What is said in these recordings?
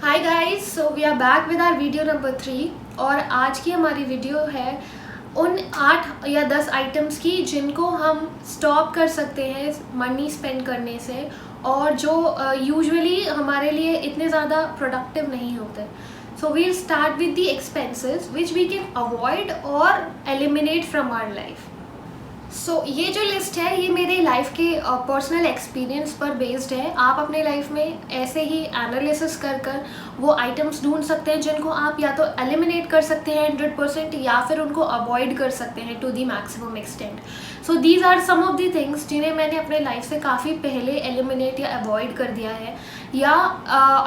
Hi guys, so we are back with our video number 3 और आज की हमारी वीडियो है उन 8 या 10 आइटम्स की जिनको हम स्टॉप कर सकते हैं मनी स्पेंड करने से और जो यूजुअली हमारे लिए इतने ज़्यादा प्रोडक्टिव नहीं होते. So we'll start with the expenses which we can avoid और eliminate from our life. So ये जो लिस्ट है ये मेरे लाइफ के पर्सनल एक्सपीरियंस पर बेस्ड है. आप अपने लाइफ में ऐसे ही एनालिसिस कर वो आइटम्स ढूंढ सकते हैं जिनको आप या तो एलिमिनेट कर सकते हैं 100% या फिर उनको अवॉइड कर सकते हैं to the maximum extent. So these are some of the things जिन्हें मैंने अपने लाइफ से काफ़ी पहले एलिमिनेट या अवॉइड कर दिया है या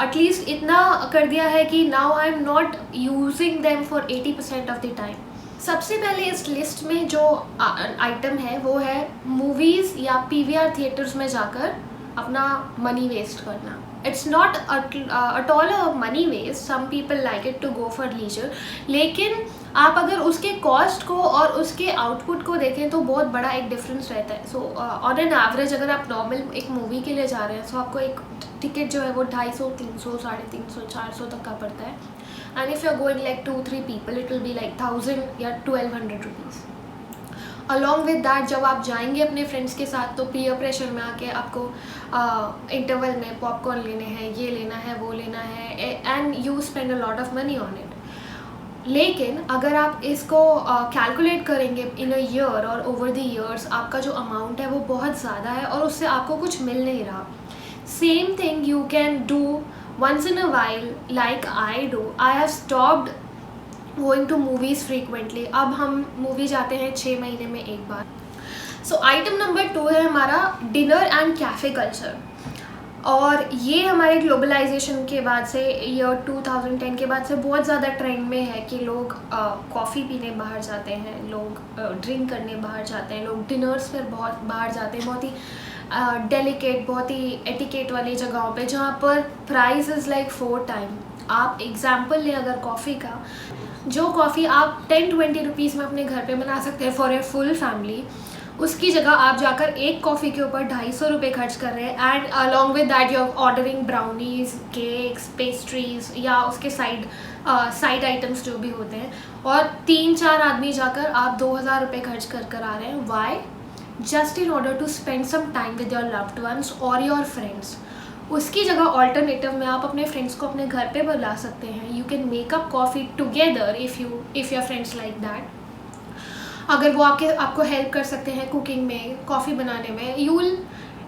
एटलीस्ट इतना कर दिया है कि now I am not using them for 80% of the time. सबसे पहले इस लिस्ट में जो आइटम है वो है मूवीज़ या पीवीआर थिएटर्स में जाकर अपना मनी वेस्ट करना. It's not at all a money waste. Some people like it to go for leisure, लेकिन आप अगर उसके कॉस्ट को और उसके आउटपुट को देखें तो बहुत बड़ा एक डिफरेंस रहता है. सो ऑन एन एवरेज अगर आप नॉर्मल एक मूवी के लिए जा रहे हैं तो आपको एक टिकट जो है वो 250, 300, 350, 400 तक का पड़ता है. And if you're going like 2-3 people, it will be like 1000 या 1200 rupees. Along with that, जब आप जाएंगे अपने फ्रेंड्स के साथ तो पीयर प्रेशर में आके आपको इंटरवल में पॉपकॉर्न लेने हैं, ये लेना है, वो लेना है, and you spend a lot of money on it. लेकिन अगर आप इसको कैलकुलेट करेंगे इन अ ईयर और ओवर द ईयर्स, आपका जो अमाउंट है वो बहुत ज़्यादा है और उससे आपको कुछ मिल नहीं रहा. Same thing you can do once in a while like I do. I have stopped going to movies frequently. अब हम मूवी जाते हैं 6 महीने में एक बार. So item number 2 है हमारा डिनर एंड कैफ़े कल्चर. और ये हमारे ग्लोबलाइजेशन के बाद से ईयर 2010 के बाद से बहुत ज़्यादा ट्रेंड में है कि लोग कॉफ़ी पीने बाहर जाते हैं, लोग ड्रिंक करने बाहर जाते हैं, लोग डिनर्स पर बहुत बाहर जाते हैं, बहुत ही डेलिकेट, बहुत ही एटिकेट वाली जगहों पे जहाँ पर प्राइस इज़ लाइक 4 टाइम. आप एग्जांपल लें अगर कॉफ़ी का, जो कॉफ़ी आप 10-20 रुपीज़ में अपने घर पे बना सकते हैं फॉर ए फुल फैमिली, उसकी जगह आप जाकर एक कॉफ़ी के ऊपर 250 रुपये खर्च कर रहे हैं. And along with that you are ordering brownies, cakes, pastries या उसके साइड आइटम्स जो भी होते हैं, और 3-4 आदमी जाकर आप 2000 रुपये खर्च कर आ रहे हैं. Why? Just in order to spend some time with your loved ones और योर फ्रेंड्स. उसकी जगह ऑल्टरनेटिव में आप अपने फ्रेंड्स को अपने घर पे बुला सकते हैं. You can make up coffee together if your friends like that. अगर वो आपको हेल्प कर सकते हैं कुकिंग में, कॉफ़ी बनाने में, you will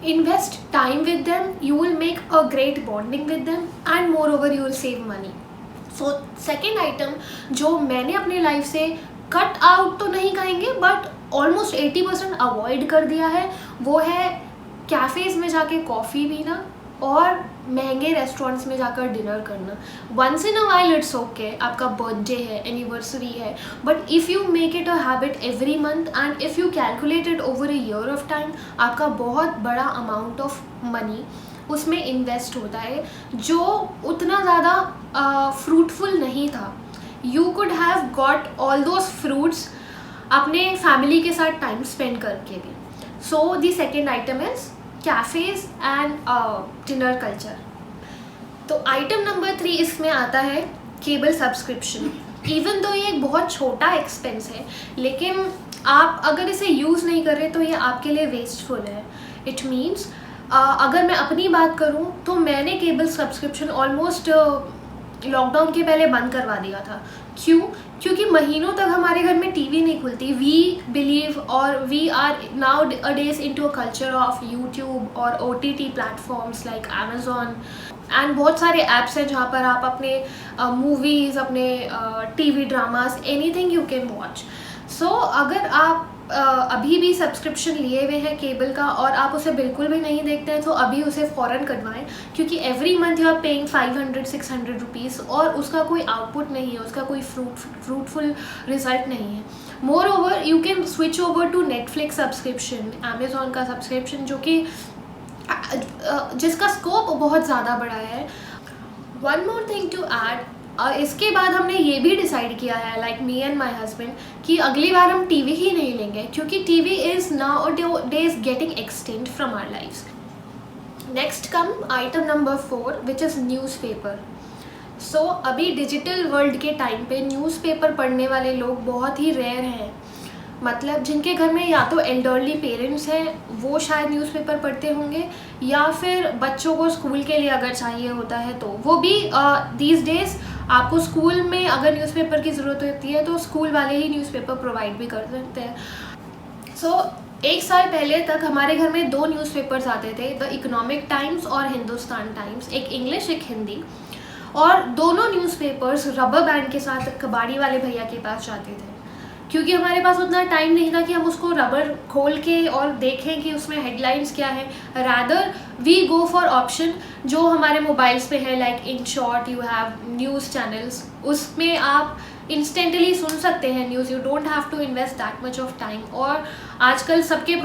invest time with them, you will make a great bonding with them, and more over you will save money. So second item जो मैंने अपने लाइफ से कट आउट तो नहीं कहेंगे बट ऑलमोस्ट 80% अवॉइड कर दिया है, वो है कैफ़ेज़ में जाके कॉफ़ी पीना और महंगे रेस्टोरेंट्स में जाकर डिनर करना. Once in a while it's okay, आपका बर्थडे है, एनिवर्सरी है, but if you make it a habit every month and if you calculate it over a year of time, आपका बहुत बड़ा अमाउंट ऑफ मनी उसमें invest होता है जो उतना ज़्यादा फ्रूटफुल नहीं था. You could have got all those fruits अपने फैमिली के साथ टाइम स्पेंड करके भी. So the second item is cafes and dinner culture. तो आइटम नंबर 3 इसमें आता है केबल सब्सक्रिप्शन. इवन तो ये एक बहुत छोटा एक्सपेंस है, लेकिन आप अगर इसे यूज़ नहीं कर रहे तो ये आपके लिए वेस्टफुल है. इट मीन्स अगर मैं अपनी बात करूँ तो मैंने केबल सब्सक्रिप्शन ऑलमोस्ट लॉकडाउन के पहले बंद करवा दिया था. क्यों? क्योंकि महीनों तक हमारे घर में टीवी नहीं खुलती. वी बिलीव और we are nowadays into a culture of YouTube और OTT platforms like Amazon and बहुत सारे ऐप्स हैं जहाँ पर आप अपने मूवीज़, अपने TV dramas, anything you can watch. So अगर आप अभी भी सब्सक्रिप्शन लिए हुए हैं केबल का और आप उसे बिल्कुल भी नहीं देखते हैं तो अभी उसे फ़ौरन कटवाएं, क्योंकि every month you are paying 500-600 rupees और उसका कोई आउटपुट नहीं है, उसका कोई फ्रूटफुल रिजल्ट नहीं है. Moreover you can switch over to Netflix subscription, Amazon का सब्सक्रिप्शन जो कि जिसका स्कोप बहुत ज़्यादा बड़ा है. One more thing to add, इसके बाद हमने ये भी डिसाइड किया है like me and my husband कि अगली बार हम टीवी ही नहीं लेंगे, क्योंकि TV is nowadays getting extend from our lives. Next come item number 4 which is newspaper. अभी डिजिटल वर्ल्ड के टाइम पे न्यूज़पेपर पढ़ने वाले लोग बहुत ही रेयर हैं। मतलब जिनके घर में या तो एल्डरली पेरेंट्स हैं वो शायद न्यूज़पेपर पढ़ते होंगे, या फिर बच्चों को स्कूल के लिए अगर चाहिए होता है तो वो भी दीज डेज आपको स्कूल में अगर न्यूज़पेपर की ज़रूरत होती है तो स्कूल वाले ही न्यूज़पेपर प्रोवाइड भी कर सकते हैं। एक साल पहले तक हमारे घर में 2 न्यूज़पेपर्स आते थे, द इकोनॉमिक टाइम्स और हिंदुस्तान टाइम्स, एक इंग्लिश एक हिंदी। और दोनों न्यूज़पेपर्स रबर बैंड के साथ कबाड़ी वाले भैया के पास जाते थे, क्योंकि हमारे पास उतना टाइम नहीं था कि हम उसको रबर खोल के और देखें कि उसमें हेडलाइंस क्या है। Rather we go for option जो हमारे मोबाइल्स पे है, like Inshorts you have news channels, उसमें आप इंस्टेंटली सुन सकते हैं news, you don't have to invest that much of time. और आजकल सबके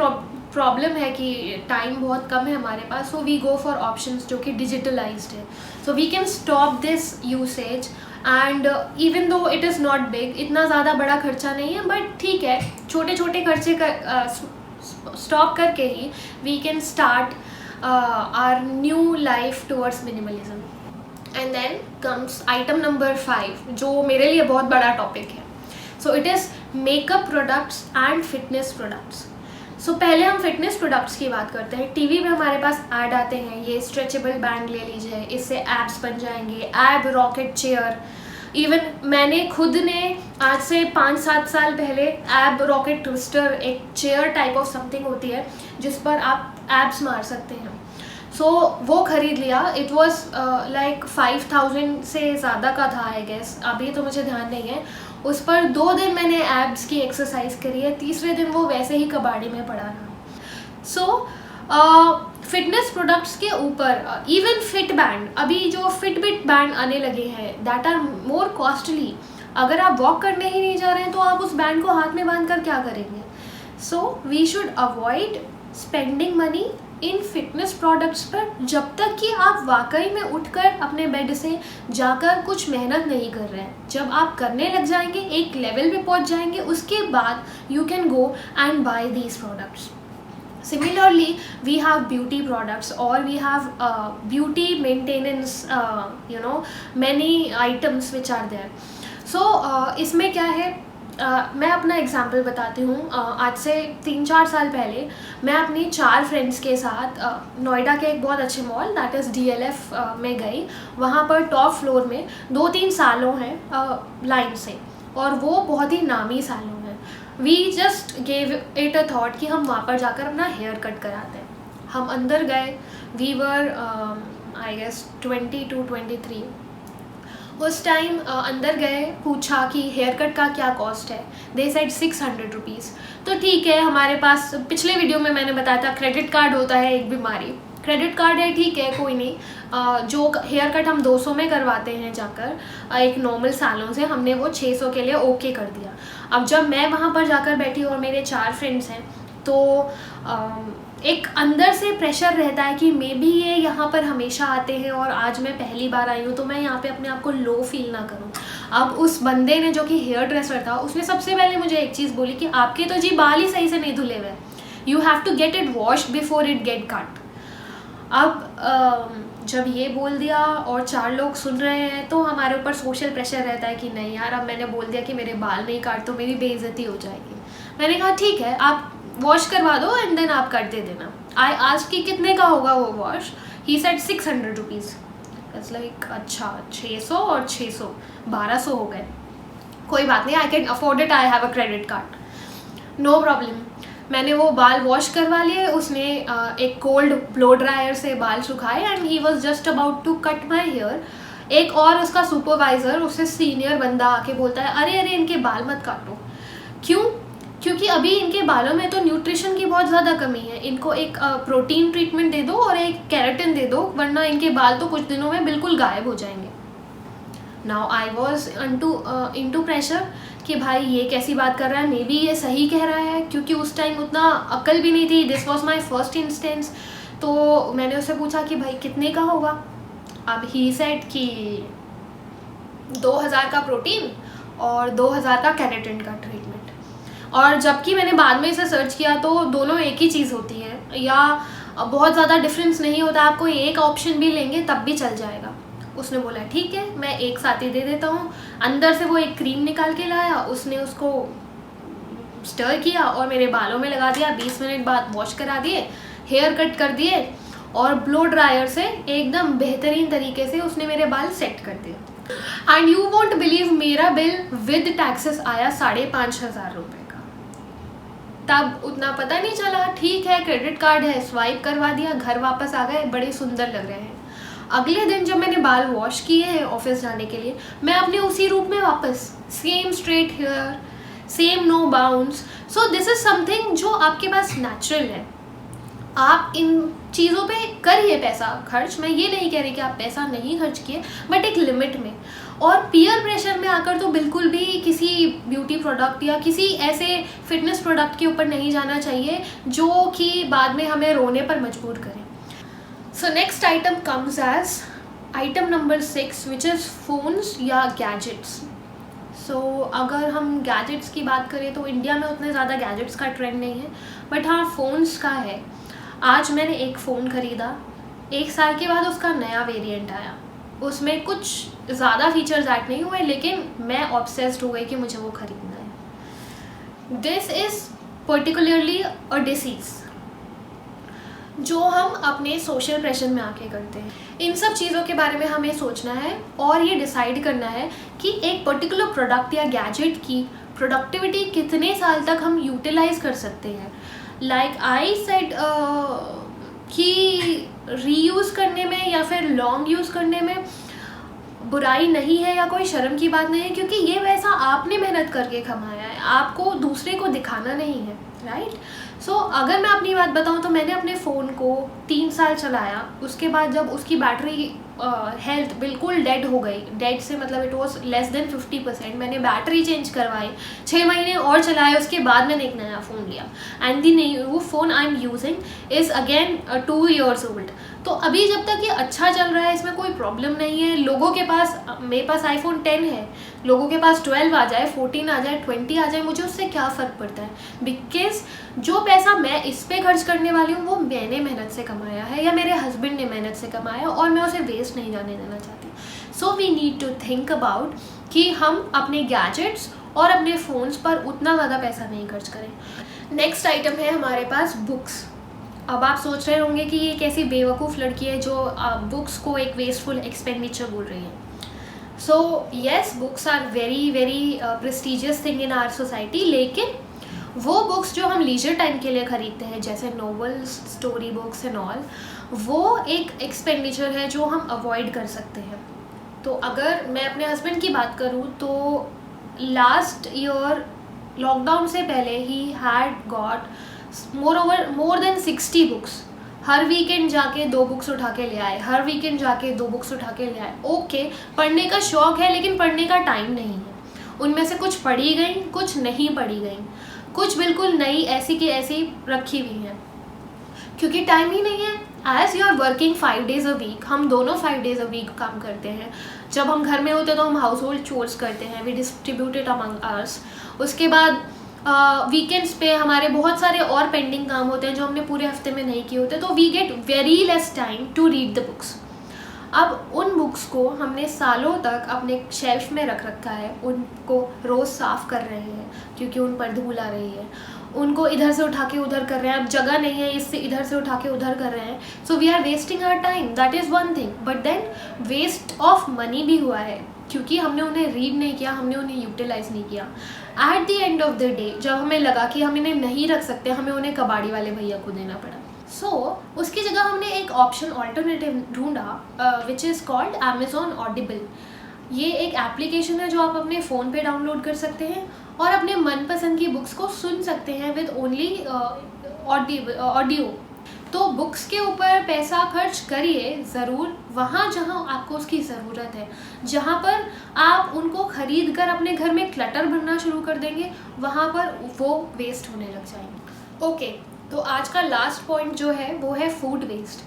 प्रॉब्लम है कि टाइम बहुत कम है हमारे पास, so we go for options जो कि डिजिटलाइज्ड है, so we can stop this usage. And even though it is not big, इतना ज़्यादा बड़ा खर्चा नहीं है, बट ठीक है, छोटे छोटे खर्चे स्टॉप करके ही we can start our new life towards minimalism. And then comes item number 5, जो मेरे लिए बहुत बड़ा टॉपिक है। So it is makeup products and fitness products. पहले हम फिटनेस प्रोडक्ट्स की बात करते हैं। टीवी में हमारे पास ऐड आते हैं, ये स्ट्रेचेबल बैंड ले लीजिए, इससे एब्स बन जाएंगे, एब रॉकेट चेयर। इवन मैंने खुद ने आज से 5-7 साल पहले एब रॉकेट ट्विस्टर, एक चेयर टाइप ऑफ समथिंग होती है जिस पर आप एब्स मार सकते हैं, वो ख़रीद लिया। इट वॉज लाइक 5000 से ज़्यादा का था आई गेस, अभी तो मुझे ध्यान नहीं है। उस पर 2 दिन मैंने एब्स की एक्सरसाइज करी है, तीसरे दिन वो वैसे ही कबाड़ी में पड़ा रहा। फिटनेस प्रोडक्ट्स के ऊपर इवन फिट बैंड, अभी जो फिटबिट बैंड आने लगे हैं दैट आर मोर कॉस्टली। अगर आप वॉक करने ही नहीं जा रहे हैं तो आप उस बैंड को हाथ में बांध कर क्या करेंगे? We should avoid spending money in fitness products पर जब तक कि आप वाकई में उठकर अपने बेड से जाकर कुछ मेहनत नहीं कर रहे हैं। जब आप करने लग जाएंगे, एक लेवल पे पहुंच जाएंगे, उसके बाद you can go and buy these products. Similarly, we have beauty products or we have beauty maintenance, many items which are there. इसमें क्या है, मैं अपना एग्जाम्पल बताती हूँ। आज से 3-4 साल पहले मैं अपनी 4 फ्रेंड्स के साथ नोएडा के एक बहुत अच्छे मॉल दैट इज़ DLF में गई। वहाँ पर टॉप फ्लोर में 2-3 सालों हैं लाइन से, और वो बहुत ही नामी सालों हैं। We just gave it a thought कि हम वहाँ पर जाकर अपना हेयर कट कराते हैं। हम अंदर गए, we were I guess 20 to 23। उस टाइम अंदर गए, पूछा कि हेयर कट का क्या कॉस्ट है। They said 600 rupees. तो ठीक है, हमारे पास पिछले वीडियो में मैंने बताया था क्रेडिट कार्ड होता है एक बीमारी, क्रेडिट कार्ड है, ठीक है कोई नहीं। जो हेयर कट हम 200 में करवाते हैं जाकर एक नॉर्मल सैलून से, हमने वो 600 के लिए ओके कर दिया। अब जब मैं वहाँ पर जाकर बैठी और मेरे 4 फ्रेंड्स हैं, तो एक अंदर से प्रेशर रहता है कि मे बी ये यहाँ पर हमेशा आते हैं और आज मैं पहली बार आई हूँ, तो मैं यहाँ पे अपने आप को लो फील ना करूँ। अब उस बंदे ने, जो कि हेयर ड्रेसर था, उसने सबसे पहले मुझे एक चीज़ बोली कि आपके तो जी बाल ही सही से नहीं धुले हुए, you have to get it washed before it get cut. अब जब ये बोल दिया और 4 लोग सुन रहे हैं, तो हमारे ऊपर सोशल प्रेशर रहता है कि नहीं यार, अब मैंने बोल दिया कि मेरे बाल नहीं काट तो मेरी बेइज्जती हो जाएगी। मैंने कहा ठीक है, आप वॉश करवा दो एंड देन आप कर दे देना। आज की कितने का होगा वो wash? He said 600 rupees. It's like अच्छा 600 और 600 1200 हो गए। कोई बात नहीं, I can afford it, I have a credit card, no problem. मैंने वो बाल वॉश करवा लिए, उसने एक कोल्ड ब्लो ड्रायर से बाल सुखाए and he was just about to cut my hair. एक और उसका सुपरवाइज़र, उससे सीनियर बंदा आके बोलता है अरे अरे इनके बाल मत काटो। क्यों? क्योंकि अभी इनके बालों में तो न्यूट्रिशन की बहुत ज़्यादा कमी है, इनको एक प्रोटीन ट्रीटमेंट दे दो और एक केराटिन दे दो, वरना इनके बाल तो कुछ दिनों में बिल्कुल गायब हो जाएंगे। Now I was into pressure कि भाई ये कैसी बात कर रहा है, मे बी ये सही कह रहा है, क्योंकि उस टाइम उतना अक्ल भी नहीं थी। This was my first instance. तो मैंने उससे पूछा कि भाई कितने का होगा? अब ही सेड कि 2000 का प्रोटीन और 2000 का केराटिन का ट्रीटमेंट। और जबकि मैंने बाद में इसे सर्च किया तो दोनों एक ही चीज़ होती है, या बहुत ज़्यादा डिफरेंस नहीं होता, आपको एक ऑप्शन भी लेंगे तब भी चल जाएगा। उसने बोला ठीक है मैं एक साथ ही दे देता हूँ। अंदर से वो एक क्रीम निकाल के लाया, उसने उसको स्टर किया और मेरे बालों में लगा दिया। 20 मिनट बाद वॉश करा दिए, हेयर कट कर दिए और ब्लो ड्रायर से एकदम बेहतरीन तरीके से उसने मेरे बाल सेट कर दिए। एंड यू वोंट बिलीव, मेरा बिल विद टैक्सेस आया 5,500 रुपये का। तब उतना पता नहीं चला, ठीक है क्रेडिट कार्ड है, स्वाइप करवा दिया, घर वापस आ गए, बड़े सुंदर लग रहे हैं। अगले दिन जब मैंने बाल वॉश किए हैं ऑफिस जाने के लिए, मैं अपने उसी रूप में वापस, same straight hair, same no bounce. So this is something जो आपके पास नेचुरल है। आप इन चीज़ों पे करिए पैसा खर्च, मैं ये नहीं कह रही कि आप पैसा नहीं खर्च किए, बट एक लिमिट में। और पीयर प्रेशर में आकर तो बिल्कुल भी किसी ब्यूटी प्रोडक्ट या किसी ऐसे फिटनेस प्रोडक्ट के ऊपर नहीं जाना चाहिए जो कि बाद में हमें रोने पर मजबूर करे। So next item comes as item number 6 which is phones या गैजेट्स। सो अगर हम गैजेट्स की बात करें तो इंडिया में उतने ज़्यादा गैजेट्स का ट्रेंड नहीं है, बट हाँ फ़ोन्स का है। आज मैंने एक फ़ोन ख़रीदा, 1 साल के बाद उसका नया वेरिएंट आया, उसमें कुछ ज़्यादा फीचर्स ऐड नहीं हुए, लेकिन मैं ऑब्सेस्ड हो गई कि मुझे वो ख़रीदना है। This is particularly a disease जो हम अपने सोशल प्रेशर में आके करते हैं। इन सब चीज़ों के बारे में हमें सोचना है और ये डिसाइड करना है कि एक पर्टिकुलर प्रोडक्ट या गैजेट की प्रोडक्टिविटी कितने साल तक हम यूटिलाइज कर सकते हैं। लाइक आई सेड कि रीयूज़ करने में या फिर लॉन्ग यूज़ करने में बुराई नहीं है या कोई शर्म की बात नहीं है, क्योंकि ये वैसा आपने मेहनत करके कमाया है, आपको दूसरे को दिखाना नहीं है, राइट। सो अगर मैं अपनी बात बताऊं तो मैंने अपने फ़ोन को 3 साल चलाया, उसके बाद जब उसकी बैटरी हेल्थ बिल्कुल डेड हो गई, डेड से मतलब इट वॉज लेस देन 50%, मैंने बैटरी चेंज करवाई, 6 महीने और चलाए, उसके बाद मैंने एक नया फ़ोन लिया। And the new phone I am using is again 2 years old. तो अभी जब तक ये अच्छा चल रहा है, इसमें कोई प्रॉब्लम नहीं है। लोगों के पास, मेरे पास iPhone 10 है, लोगों के पास 12 आ जाए, 14 आ जाए, 20 आ जाए, मुझे उससे क्या फ़र्क पड़ता है, बिकॉज जो पैसा मैं इस पे खर्च करने वाली हूँ वो मैंने मेहनत से कमाया है या मेरे हस्बैंड ने मेहनत से कमाया, और मैं उसे वेस्ट नहीं जाने देना चाहती। So we need to think about कि हम अपने गैजेट्स और अपने फ़ोन्स पर उतना ज़्यादा पैसा नहीं खर्च करें। नेक्स्ट आइटम है हमारे पास बुक्स। अब आप सोच रहे होंगे कि ये कैसी बेवकूफ़ लड़की है जो बुक्स को एक वेस्टफुल एक्सपेंडिचर बोल रही है। So yes, books are very very prestigious thing in our society, लेकिन वो बुक्स जो हम लीजर टाइम के लिए ख़रीदते हैं, जैसे novels, story books and all, वो एक एक्सपेंडिचर है जो हम अवॉइड कर सकते हैं। तो अगर मैं अपने हस्बैंड की बात करूँ तो लास्ट ईयर लॉकडाउन से पहले he had got more than 60 books. Her weekend जाके 2 बुक्स उठा के ले आए, हर वीकेंड जाके 2 बुक्स उठा के ले आए। ओके, पढ़ने का शौक़ है लेकिन पढ़ने का टाइम नहीं है। उनमें से कुछ पढ़ी गई, कुछ नहीं पढ़ी गई, कुछ बिल्कुल नई ऐसी की ऐसी रखी हुई हैं क्योंकि टाइम ही नहीं है। As you are working 5 days a week, हम दोनों 5 days a week काम करते हैं। जब हम घर में होते हैं तो हम हाउस होल्ड चोर्स करते हैं, वी डिस्ट्रीब्यूट इट अमंग अस। उसके बाद वीकेंड्स पे हमारे बहुत सारे और पेंडिंग काम होते हैं जो हमने पूरे हफ्ते में नहीं किए होते, तो we get very less time to read the books. अब उन बुक्स को हमने सालों तक अपने शेल्फ में रख रखा है, उनको रोज़ साफ़ कर रहे हैं क्योंकि उन पर धूल आ रही है, उनको इधर से उठा के उधर कर रहे हैं, अब जगह नहीं है इससे इधर से उठा के उधर कर रहे हैं। So we are wasting our time, that is one thing, but then waste of money भी हुआ है क्योंकि हमने उन्हें रीड नहीं किया, हमने उन्हें यूटिलाइज़ नहीं किया। At the end of the day जब हमें लगा कि हम इन्हें नहीं रख सकते, हमें उन्हें कबाड़ी वाले भैया को देना पड़ा। सो उसकी जगह हमने एक ऑप्शन ऑल्टरनेटिव ढूंढा which is called Amazon Audible। ये एक एप्लीकेशन है जो आप अपने फ़ोन पे डाउनलोड कर सकते हैं और अपने मनपसंद की बुक्स को सुन सकते हैं विद ओनली ऑडियो। तो बुक्स के ऊपर पैसा खर्च करिए ज़रूर, वहाँ जहाँ आपको उसकी ज़रूरत है। जहाँ पर आप उनको ख़रीद कर अपने घर में क्लटर भरना शुरू कर देंगे, वहाँ पर वो वेस्ट होने लग जाएंगे। ओके, तो आज का लास्ट पॉइंट जो है वो है फूड वेस्ट।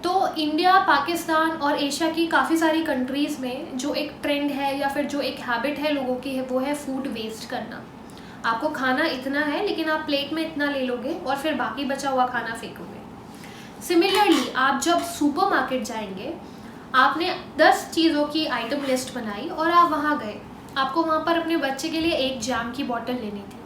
तो इंडिया, पाकिस्तान और एशिया की काफ़ी सारी कंट्रीज़ में जो एक ट्रेंड है या फिर जो एक हैबिट है लोगों की है, वो है फूड वेस्ट करना। आपको खाना इतना है लेकिन आप प्लेट में इतना ले लोगे और फिर बाकी बचा हुआ खाना फेंकोगे। सिमिलरली आप जब सुपरमार्केट जाएंगे, आपने 10 चीज़ों की आइटम लिस्ट बनाई और आप वहाँ गए, आपको वहाँ पर अपने बच्चे के लिए एक जैम की बॉटल लेनी थी,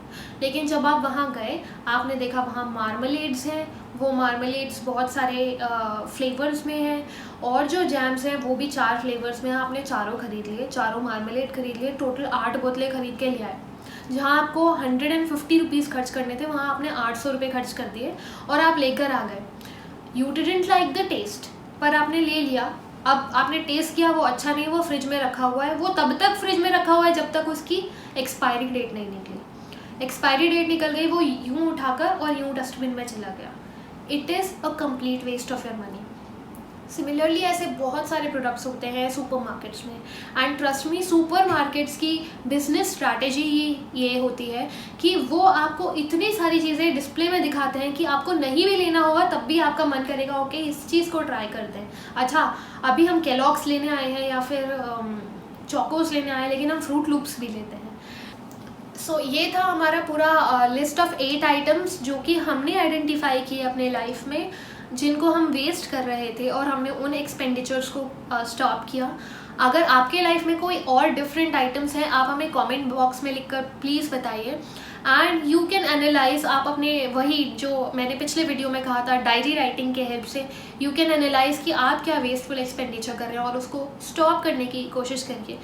लेकिन जब आप वहाँ गए आपने देखा वहाँ मार्मलेड्स हैं, वो मार्मलेड्स बहुत सारे फ्लेवर्स में हैं, और जो जैम्स हैं वो भी 4 फ्लेवर्स में हैं। आपने चारों खरीद लिए, चारों मार्मलेड खरीद लिए, टोटल 8 बोतलें खरीद के ले आए। जहाँ आपको 150 रुपीज़ खर्च करने थे वहाँ आपने 800 रुपये खर्च कर दिए और आप लेकर आ गए। You didn't like the taste, पर आपने ले लिया। अब आपने टेस्ट किया, वो अच्छा नहीं, वो फ्रिज में रखा हुआ है, वो तब तक फ्रिज में रखा हुआ है जब तक उसकी एक्सपायरी डेट नहीं निकली। एक्सपायरी डेट निकल गई, वो यूँ उठाकर और यूँ डस्टबिन में चला गया। It is a complete waste of your money. Similarly ऐसे बहुत सारे प्रोडक्ट्स होते हैं सुपरमार्केट्स में, एंड ट्रस्ट मी सुपरमार्केट्स की बिजनेस स्ट्रैटेजी ये होती है कि वो आपको इतनी सारी चीज़ें डिस्प्ले में दिखाते हैं कि आपको नहीं भी लेना होगा तब भी आपका मन करेगा ओके इस चीज़ को ट्राई करते हैं। अच्छा, अभी हम केलॉग्स लेने आए हैं या फिर चोकोस लेने आए हैं, लेकिन हम फ्रूट लूप्स भी लेते हैं। सो ये था हमारा पूरा लिस्ट ऑफ 8 आइटम्स जो कि हमने आइडेंटिफाई किए अपने लाइफ में, जिनको हम वेस्ट कर रहे थे, और हमने उन एक्सपेंडिचर्स को स्टॉप किया। अगर आपके लाइफ में कोई और डिफरेंट आइटम्स हैं, आप हमें कमेंट बॉक्स में लिखकर प्लीज़ बताइए। एंड यू कैन एनालाइज, आप अपने वही जो मैंने पिछले वीडियो में कहा था डायरी राइटिंग के हेल्प से यू कैन एनालाइज कि आप क्या वेस्टफुल एक्सपेंडिचर कर रहे हैं और उसको स्टॉप करने की कोशिश करिए।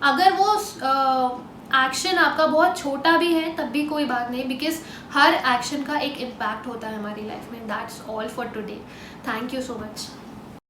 अगर वो एक्शन आपका बहुत छोटा भी है तब भी कोई बात नहीं, बिकॉज हर एक्शन का एक इम्पैक्ट होता है हमारी लाइफ में। That's all for today. Thank you so much.